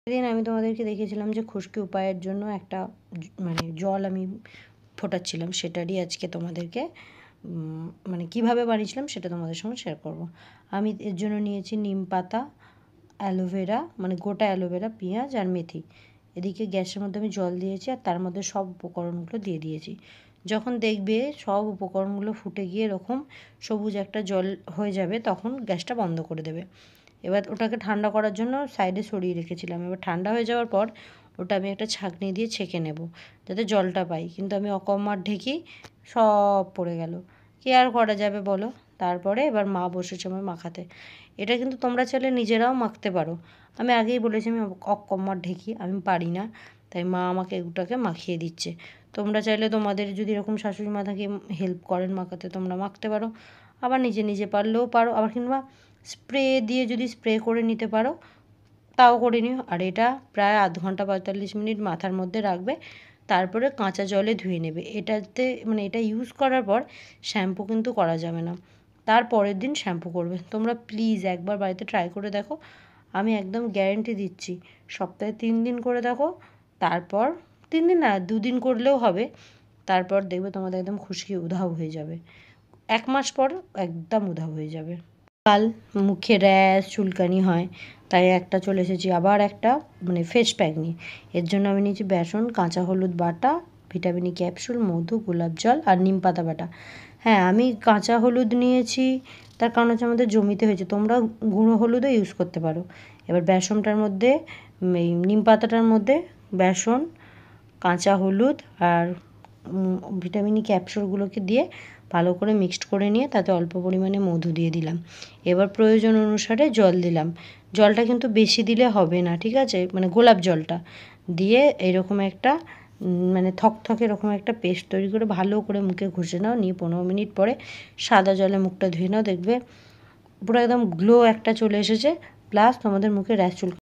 সেদিন আমি তোমাদেরকে দেখিয়েছিলাম যে খুশকি উপায়ের জন্য একটা মানে জল আমি ফোটাচ্ছিলাম, সেটারই আজকে তোমাদেরকে মানে কীভাবে বানিয়েছিলাম সেটা তোমাদের সঙ্গে শেয়ার করব। আমি এর জন্য নিয়েছি নিম পাতা, অ্যালোভেরা মানে গোটা অ্যালোভেরা, পেঁয়াজ আর মেথি। এদিকে গ্যাসের মধ্যে আমি জল দিয়েছি আর তার মধ্যে সব উপকরণগুলো দিয়ে দিয়েছি। যখন দেখবে সব উপকরণগুলো ফুটে গিয়ে এরকম সবুজ একটা জল হয়ে যাবে তখন গ্যাসটা বন্ধ করে দেবে। এবার ওটাকে ঠান্ডা করার জন্য সাইডে সরিয়ে রেখেছিলাম। এবার ঠান্ডা হয়ে যাওয়ার পর ওটা আমি একটা ছাঁকনি দিয়ে ছেঁকে নেব যাতে জলটা পাই, কিন্তু আমি অকম্মার ঢেকি সব পড়ে গেল। কী আর করা যাবে বলো। তারপরে এবার মা বসেছে আমার মাখাতে। এটা কিন্তু তোমরা চাইলে নিজেরাও মাখতে পারো। আমি আগেই বলেছি আমি অকম্মার ঢেকি, আমি পারি না, তাই মা আমাকে এগুলোকে মাখিয়ে দিচ্ছে। তোমরা চাইলে তোমাদের যদি এরকম শাশুড়ি মা থাকে হেল্প করেন মাখাতে, তোমরা মাখতে পারো। আবার নিজে নিজে পারলেও পারো, আবার কিংবা স্প্রে দিয়ে যদি স্প্রে করে নিতে পারো তাও করে নিও। আর এটা প্রায় আধ ঘন্টা ৪৫ মিনিট মাথার মধ্যে রাখবে, তারপরে কাঁচা জলে ধুয়ে নেবে। এটাতে মানে এটা ইউজ করার পর শ্যাম্পু কিন্তু করা যাবে না, তার পরের দিন শ্যাম্পু করবে। তোমরা প্লিজ একবার বাড়িতে ট্রাই করে দেখো, আমি একদম গ্যারেন্টি দিচ্ছি। সপ্তাহে ৩ দিন করে দেখো, তারপর ৩ দিন না ২ দিন করলেও হবে, তারপর দেখবে তোমাদের একদম খুশকি উধাও হয়ে যাবে। ১ মাস পর একদম উধাও হয়ে যাবে। কাল মুখে র্যাশ চুলকানি হয়, তাই একটা চলে এসেছি আবার একটা মানে ফেস প্যাক নিয়ে। এর জন্য আমি নিয়েছি বেসন, কাঁচা হলুদ বাটা, ভিটামিন ই ক্যাপসুল, মধু, গোলাপ জল আর নিম পাতা বাটা। হ্যাঁ, আমি কাঁচা হলুদ নিয়েছি, তার কারণ হচ্ছে আমাদের জমিতে হয়েছে, তোমরা গুঁড়ো হলুদও ইউজ করতে পারো। এবার বেসনটার মধ্যে এই নিম পাতাটার মধ্যে বেসন, কাঁচা হলুদ আর ভিটামিন ই ক্যাপসুলগুলোকে দিয়ে ভালো করে মিক্সড করে নিয়ে তাতে অল্প পরিমাণে মধু দিয়ে দিলাম। এবার প্রয়োজন অনুসারে জল দিলাম। জলটা কিন্তু বেশি দিলে হবে না, ঠিক আছে, মানে গোলাপ জলটা দিয়ে এরকম একটা মানে থকথকে এরকম একটা পেস্ট তৈরি করে ভালো করে মুখে ঘষে নাও, নিয়ে ১৫ মিনিট পরে সাদা জলে মুখটা ধুয়ে নাও, দেখবে পুরো একদম গ্লো একটা চলে এসেছে, প্লাস তোমাদের মুখে র্যাশ চুল